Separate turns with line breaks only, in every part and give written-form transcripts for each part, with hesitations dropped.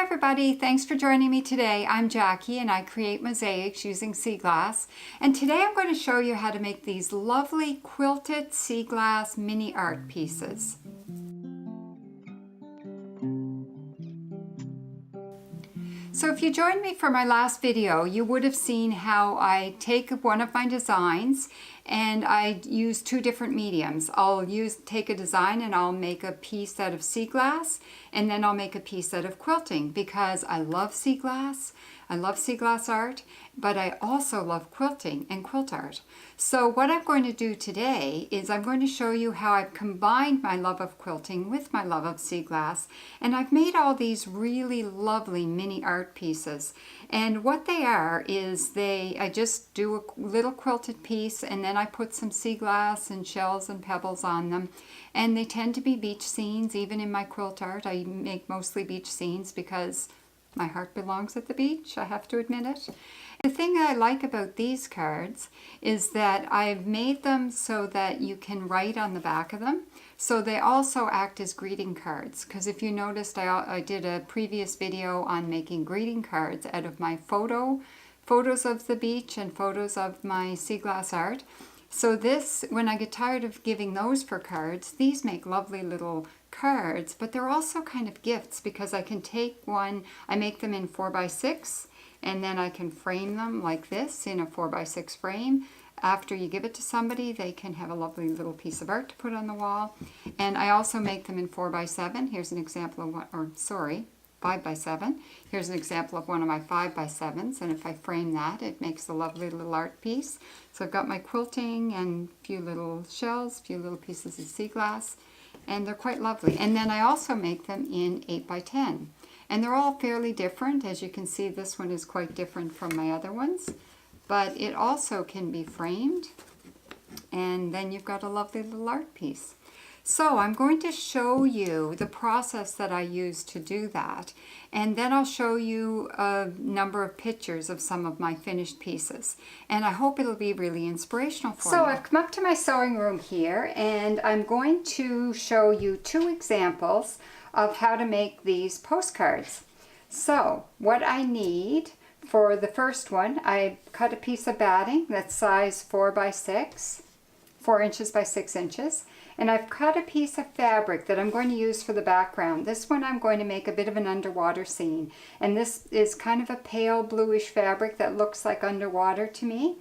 everybody, thanks for joining me today. I'm Jackie and I create mosaics using sea glass. And today I'm going to show you how to make these lovely quilted sea glass mini art pieces. So if you joined me for my last video, you would have seen how I take one of my designs and I use two different mediums. I'll take a design and I'll make a piece out of sea glass, and then I'll make a piece out of quilting because I love sea glass. I love sea glass art, but I also love quilting and quilt art. So what I'm going to do today is I'm going to show you how I've combined my love of quilting with my love of sea glass, and I've made all these really lovely mini art pieces. And what they are is I just do a little quilted piece and then I put some sea glass and shells and pebbles on them. And they tend to be beach scenes. Even in my quilt art, I make mostly beach scenes because my heart belongs at the beach, I have to admit it. The thing I like about these cards is that I've made them so that you can write on the back of them. So they also act as greeting cards, because if you noticed, I did a previous video on making greeting cards out of my photos of the beach and photos of my sea glass art. So this, when I get tired of giving those for cards, these make lovely little cards, but they're also kind of gifts because I can take one, I make them in 4x6, and then I can frame them like this in a 4x6 frame. After you give it to somebody, they can have a lovely little piece of art to put on the wall. And I also make them in 4x7. Here's an example of one, 5x7. Here's an example of one of my 5x7s, and if I frame that, it makes a lovely little art piece. So I've got my quilting and a few little shells, a few little pieces of sea glass, and they're quite lovely. And then I also make them in 8x10. And they're all fairly different. As you can see, this one is quite different from my other ones. But it also can be framed, and then you've got a lovely little art piece. So I'm going to show you the process that I use to do that, and then I'll show you a number of pictures of some of my finished pieces, and I hope it'll be really inspirational for you. So I've come up to my sewing room here, and I'm going to show you two examples of how to make these postcards. So what I need for the first one, I cut a piece of batting that's size 4x6, 4 inches by 6 inches. And I've cut a piece of fabric that I'm going to use for the background. This one I'm going to make a bit of an underwater scene. And this is kind of a pale bluish fabric that looks like underwater to me.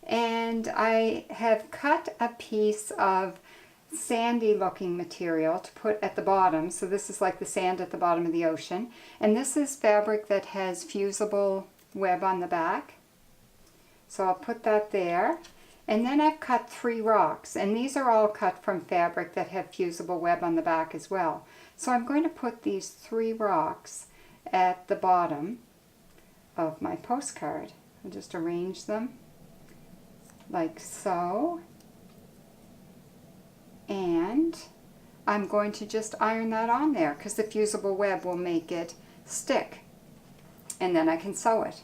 And I have cut a piece of sandy looking material to put at the bottom. So this is like the sand at the bottom of the ocean. And this is fabric that has fusible web on the back. So I'll put that there. And then I've cut 3 rocks, and these are all cut from fabric that have fusible web on the back as well. So I'm going to put these 3 rocks at the bottom of my postcard. I'll just arrange them like so. And I'm going to just iron that on there because the fusible web will make it stick. And then I can sew it.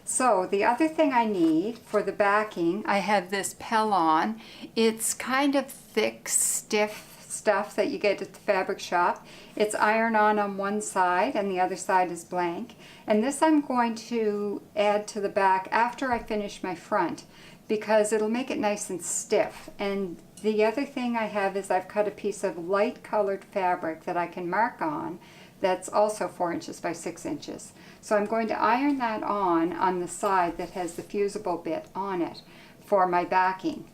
So the other thing I need for the backing, I have this Pellon. It's kind of thick, stiff stuff that you get at the fabric shop. It's iron-on one side and the other side is blank. And this I'm going to add to the back after I finish my front because it'll make it nice and stiff. And the other thing I have is I've cut a piece of light colored fabric that I can mark on that's also 4 inches by 6 inches. So I'm going to iron that on the side that has the fusible bit on it for my backing.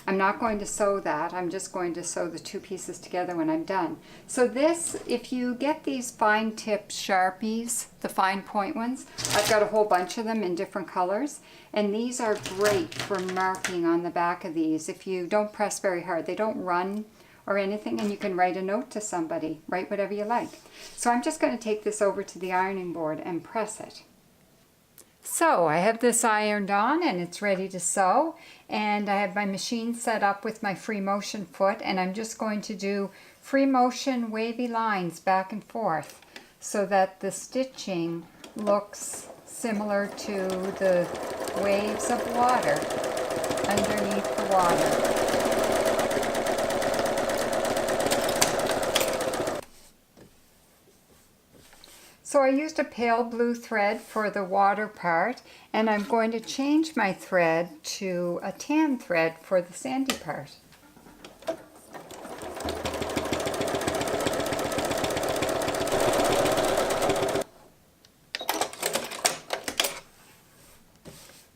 I'm not going to sew that, I'm just going to sew the 2 pieces together when I'm done. So this, if you get these fine tip Sharpies, the fine point ones, I've got a whole bunch of them in different colors, and these are great for marking on the back of these. If you don't press very hard, they don't run or anything, and you can write a note to somebody, write whatever you like. So I'm just going to take this over to the ironing board and press it. So I have this ironed on and it's ready to sew, and I have my machine set up with my free motion foot, and I'm just going to do free motion wavy lines back and forth so that the stitching looks similar to the waves of water underneath the water. So I used a pale blue thread for the water part, and I'm going to change my thread to a tan thread for the sandy part.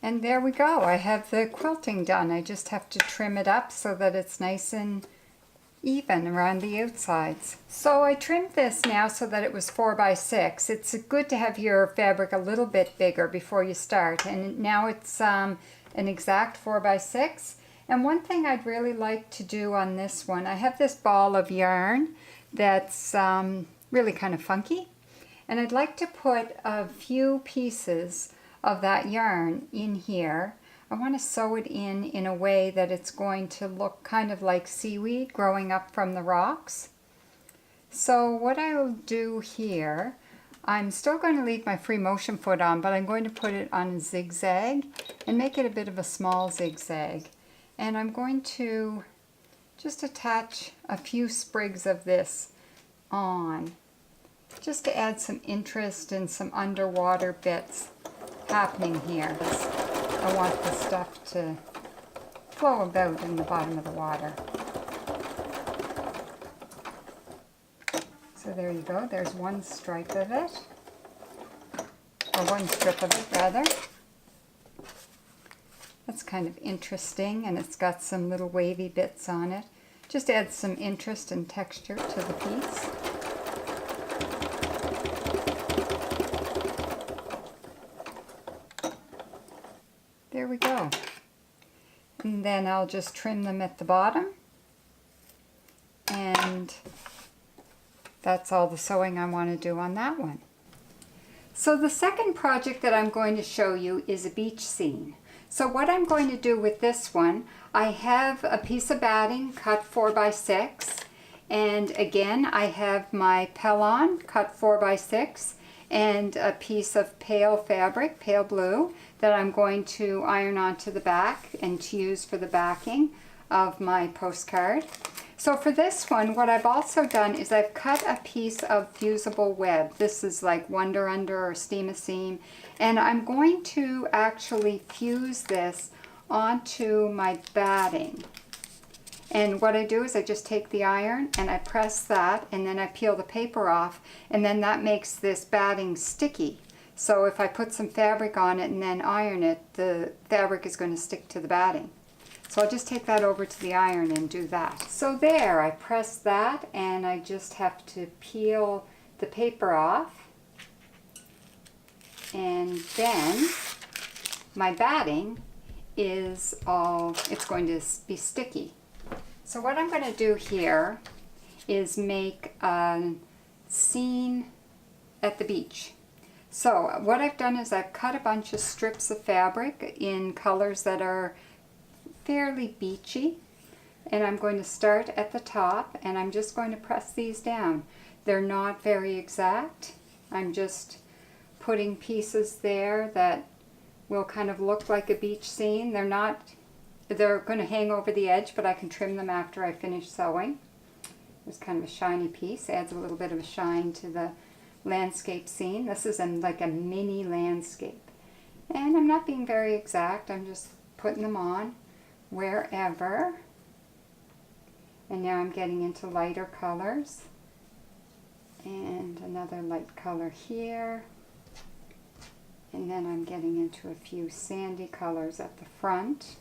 And there we go. I have the quilting done. I just have to trim it up so that it's nice and even around the outsides. So I trimmed this now so that it was 4 by 6. It's good to have your fabric a little bit bigger before you start. And now it's an exact 4 by 6. And one thing I'd really like to do on this one, I have this ball of yarn that's really kind of funky. And I'd like to put a few pieces of that yarn in here. I want to sew it in a way that it's going to look kind of like seaweed growing up from the rocks. So what I'll do here, I'm still going to leave my free motion foot on, but I'm going to put it on a zigzag and make it a bit of a small zigzag. And I'm going to just attach a few sprigs of this on, just to add some interest and some underwater bits happening here. I want the stuff to flow about in the bottom of the water. So there you go, there's one stripe of it, or one strip of it rather. That's kind of interesting, and it's got some little wavy bits on it. Just adds some interest and texture to the piece. There we go. And then I'll just trim them at the bottom. And that's all the sewing I want to do on that one. So the second project that I'm going to show you is a beach scene. So what I'm going to do with this one, I have a piece of batting cut 4 by 6. And again, I have my pellon cut 4 by 6. And a piece of pale fabric, pale blue, that I'm going to iron onto the back and to use for the backing of my postcard. So for this one, what I've also done is I've cut a piece of fusible web. This is like Wonder Under or Steam a Seam. And I'm going to actually fuse this onto my batting. And what I do is I just take the iron and I press that, and then I peel the paper off, and then that makes this batting sticky. So if I put some fabric on it and then iron it, the fabric is going to stick to the batting. So I'll just take that over to the iron and do that. So there, I press that, and I just have to peel the paper off. And then my batting is all, it's going to be sticky. So what I'm going to do here is make a scene at the beach. So what I've done is I've cut a bunch of strips of fabric in colors that are fairly beachy. And I'm going to start at the top, and I'm just going to press these down. They're not very exact. I'm just putting pieces there that will kind of look like a beach scene. They're going to hang over the edge, but I can trim them after I finish sewing. There's kind of a shiny piece, adds a little bit of a shine to the landscape scene. This is like a mini landscape. And I'm not being very exact, I'm just putting them on wherever. And now I'm getting into lighter colors. And another light color here. And then I'm getting into a few sandy colors at the front.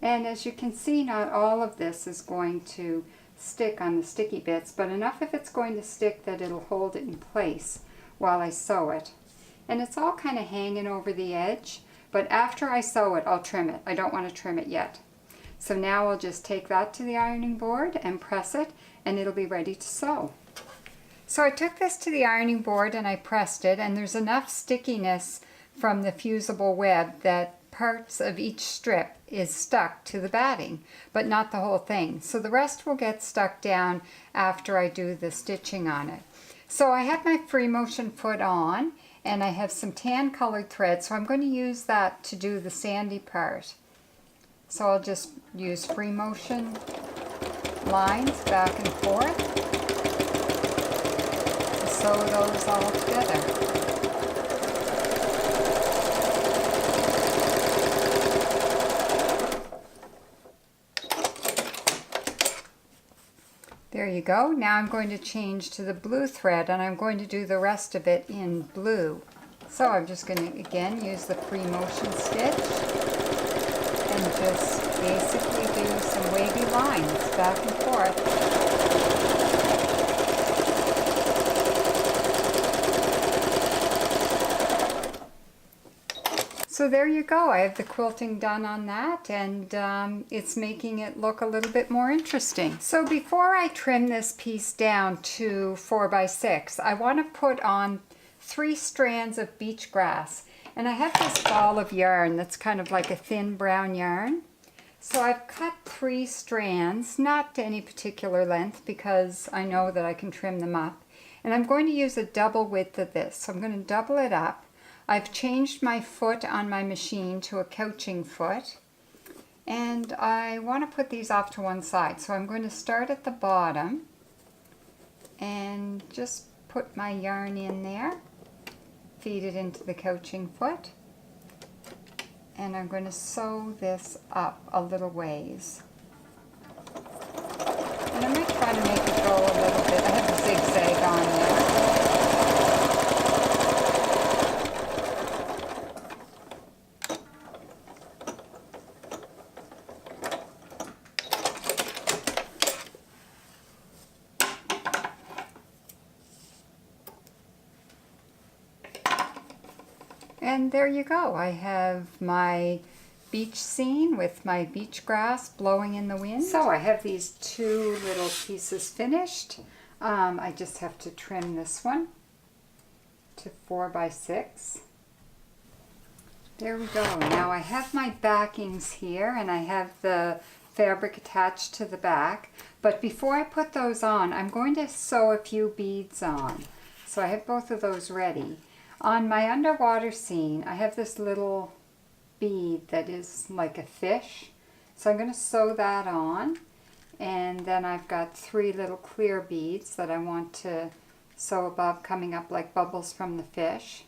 And as you can see, not all of this is going to stick on the sticky bits, but enough if it's going to stick that it'll hold it in place while I sew it. And it's all kind of hanging over the edge, but after I sew it, I'll trim it. I don't want to trim it yet. So now I'll just take that to the ironing board and press it, and it'll be ready to sew. So I took this to the ironing board and I pressed it, and there's enough stickiness from the fusible web that parts of each strip is stuck to the batting, but not the whole thing. So the rest will get stuck down after I do the stitching on it. So I have my free motion foot on, and I have some tan colored thread, so I'm going to use that to do the sandy part. So I'll just use free motion lines back and forth to sew those all together. There you go. Now I'm going to change to the blue thread, and I'm going to do the rest of it in blue. So I'm just going to again use the free motion stitch and just basically do some wavy lines back and forth. So there you go. I have the quilting done on that, and it's making it look a little bit more interesting. So before I trim this piece down to 4x6, I want to put on 3 strands of beach grass. And I have this ball of yarn that's kind of like a thin brown yarn. So I've cut 3 strands, not to any particular length because I know that I can trim them up. And I'm going to use a double width of this. So I'm going to double it up. I've changed my foot on my machine to a couching foot, and I want to put these off to one side. So I'm going to start at the bottom and just put my yarn in there, feed it into the couching foot, and I'm going to sew this up a little ways. And I might try to make it go a little bit. I have a zigzag on there. And there you go. I have my beach scene with my beach grass blowing in the wind. So I have these 2 little pieces finished. I just have to trim this one to 4x6. There we go. Now I have my backings here, and I have the fabric attached to the back. But before I put those on, I'm going to sew a few beads on. So I have both of those ready. On my underwater scene, I have this little bead that is like a fish. So I'm going to sew that on. And then I've got 3 little clear beads that I want to sew above, coming up like bubbles from the fish.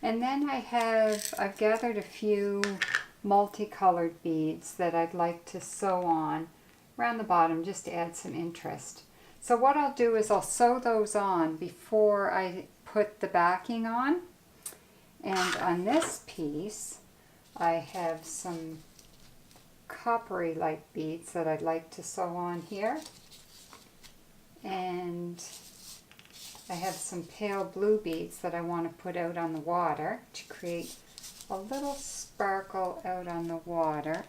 And then I've gathered a few multicolored beads that I'd like to sew on around the bottom just to add some interest. So what I'll do is I'll sew those on before I put the backing on. And on this piece I have some coppery light beads that I'd like to sew on here, and I have some pale blue beads that I want to put out on the water to create a little sparkle out on the water,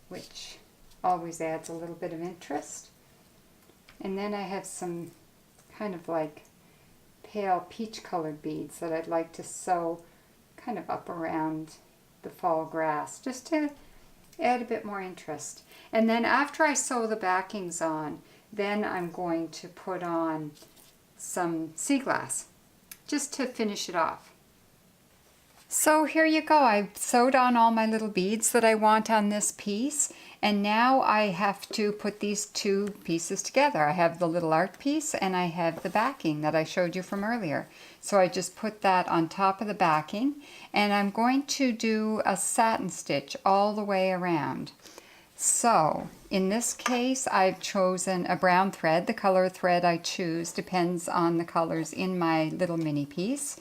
which always adds a little bit of interest. And then I have some kind of like pale peach colored beads that I'd like to sew kind of up around the fall grass just to add a bit more interest. And then after I sew the backings on, then I'm going to put on some sea glass just to finish it off. So here you go. I've sewed on all my little beads that I want on this piece, and now I have to put these 2 pieces together. I have the little art piece and I have the backing that I showed you from earlier. So I just put that on top of the backing, and I'm going to do a satin stitch all the way around. So in this case I've chosen a brown thread. The color thread I choose depends on the colors in my little mini piece,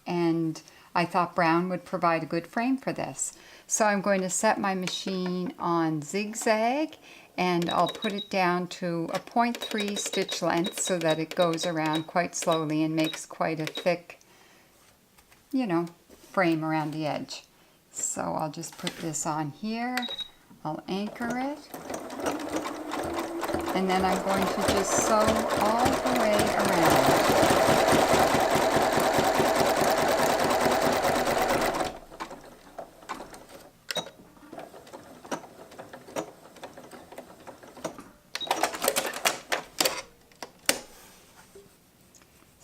and I thought brown would provide a good frame for this. So I'm going to set my machine on zigzag, and I'll put it down to a 0.3 stitch length so that it goes around quite slowly and makes quite a thick, frame around the edge. So I'll just put this on here, I'll anchor it, and then I'm going to just sew all the way around.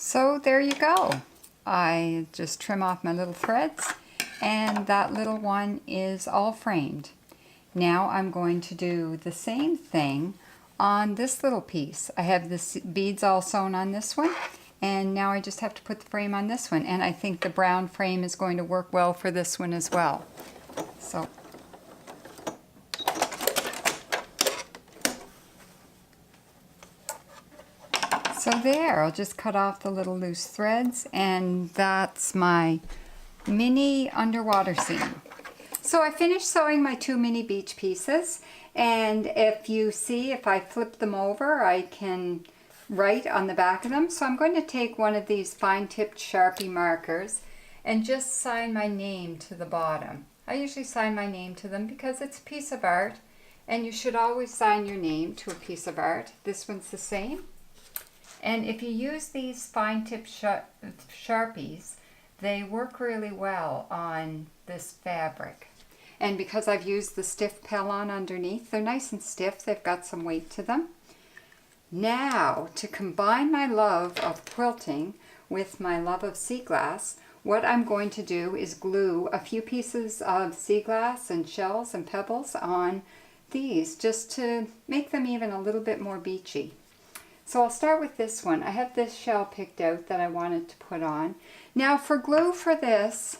So there you go. I just trim off my little threads, and that little one is all framed. Now I'm going to do the same thing on this little piece. I have the beads all sewn on this one, and now I just have to put the frame on this one, and I think the brown frame is going to work well for this one as well. So there, I'll just cut off the little loose threads, and that's my mini underwater scene. So I finished sewing my 2 mini beach pieces, and if you see, if I flip them over, I can write on the back of them. So I'm going to take one of these fine-tipped Sharpie markers and just sign my name to the bottom. I usually sign my name to them because it's a piece of art, and you should always sign your name to a piece of art. This one's the same. And if you use these fine-tipped Sharpies, they work really well on this fabric. And because I've used the stiff Pellon underneath, they're nice and stiff. They've got some weight to them. Now, to combine my love of quilting with my love of sea glass, what I'm going to do is glue a few pieces of sea glass and shells and pebbles on these, just to make them even a little bit more beachy. So I'll start with this one. I have this shell picked out that I wanted to put on. Now for glue for this,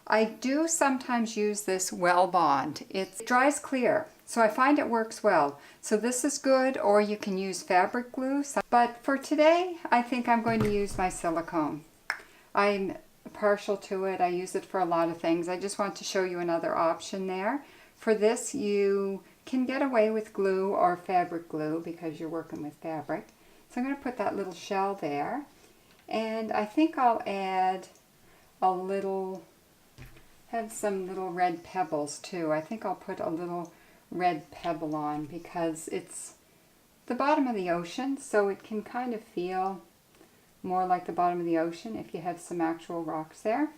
I do sometimes use this Well Bond. It dries clear, so I find it works well. So this is good, or you can use fabric glue. But for today, I think I'm going to use my silicone. I'm partial to it. I use it for a lot of things. I just want to show you another option there. For this, you can get away with glue or fabric glue because you're working with fabric. So I'm going to put that little shell there, and I think I'll add a little, have some little red pebbles too. I think I'll put a little red pebble on because it's the bottom of the ocean, so it can kind of feel more like the bottom of the ocean if you have some actual rocks there.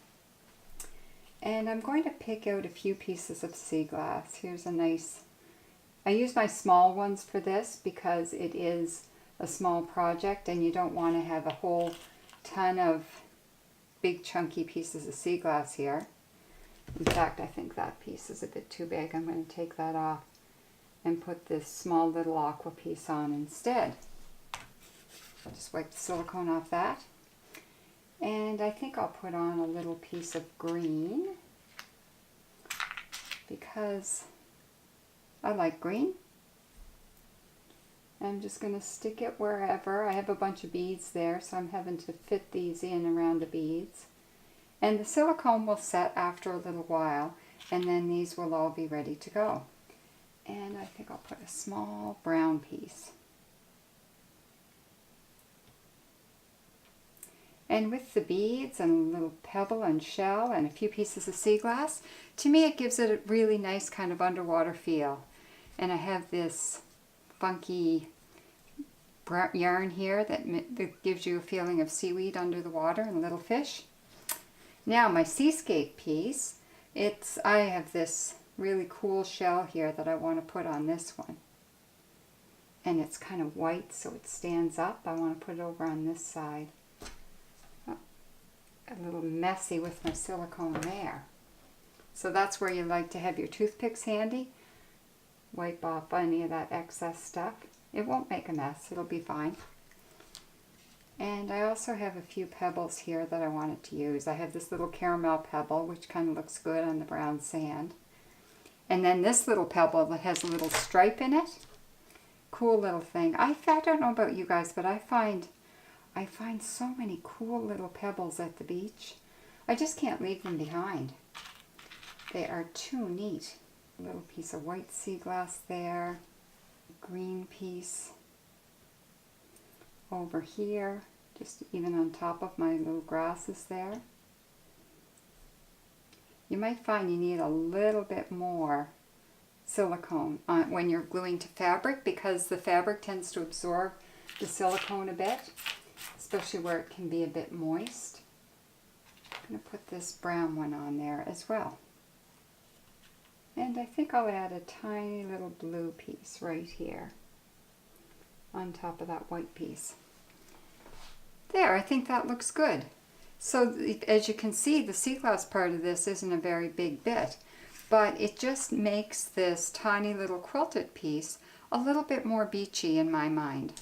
And I'm going to pick out a few pieces of sea glass. Here's a nice, I use my small ones for this because it is a small project and you don't want to have a whole ton of big chunky pieces of sea glass here. In fact, I think that piece is a bit too big. I'm going to take that off and put this small little aqua piece on instead. I'll just wipe the silicone off that. And I think I'll put on a little piece of green because I like green. I'm just going to stick it wherever. I have a bunch of beads there, so I'm having to fit these in around the beads. And the silicone will set after a little while, and then these will all be ready to go. And I think I'll put a small brown piece. And with the beads and a little pebble and shell and a few pieces of sea glass, to me it gives it a really nice kind of underwater feel. And I have this funky yarn here that gives you a feeling of seaweed under the water and little fish. Now my seascape piece, I have this really cool shell here that I want to put on this one. And it's kind of white so it stands up. I want to put it over on this side. A little messy with my silicone there. So that's where you like to have your toothpicks handy. Wipe off any of that excess stuff. It won't make a mess, it'll be fine. And I also have a few pebbles here that I wanted to use. I have this little caramel pebble, which kind of looks good on the brown sand. And then this little pebble that has a little stripe in it. Cool little thing. I don't know about you guys, but I find so many cool little pebbles at the beach. I just can't leave them behind. They are too neat. A little piece of white sea glass there. Green piece over here, just even on top of my little grasses there. You might find you need a little bit more silicone when you're gluing to fabric, because the fabric tends to absorb the silicone a bit, especially where it can be a bit moist. I'm going to put this brown one on there as well. And I think I'll add a tiny little blue piece right here on top of that white piece. There, I think that looks good. So as you can see, the sea glass part of this isn't a very big bit, but it just makes this tiny little quilted piece a little bit more beachy in my mind.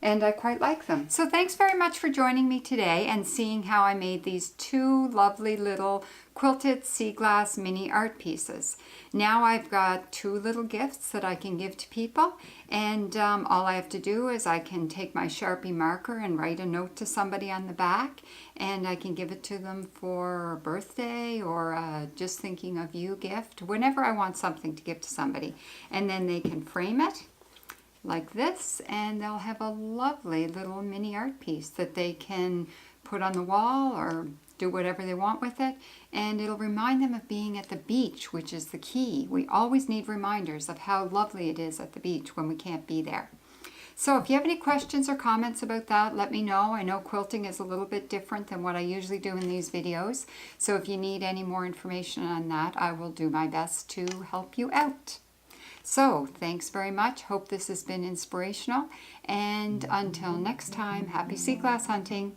And I quite like them. So thanks very much for joining me today and seeing how I made these two lovely little quilted sea glass mini art pieces. Now I've got two little gifts that I can give to people, and all I have to do is I can take my Sharpie marker and write a note to somebody on the back, and I can give it to them for a birthday or a just thinking of you gift, whenever I want something to give to somebody. And then they can frame it like this, and they'll have a lovely little mini art piece that they can put on the wall or do whatever they want with it, and it'll remind them of being at the beach, which is the key. We always need reminders of how lovely it is at the beach when we can't be there. So if you have any questions or comments about that, let me know. I know quilting is a little bit different than what I usually do in these videos, so if you need any more information on that, I will do my best to help you out. So, thanks very much. Hope this has been inspirational. And until next time, happy sea glass hunting.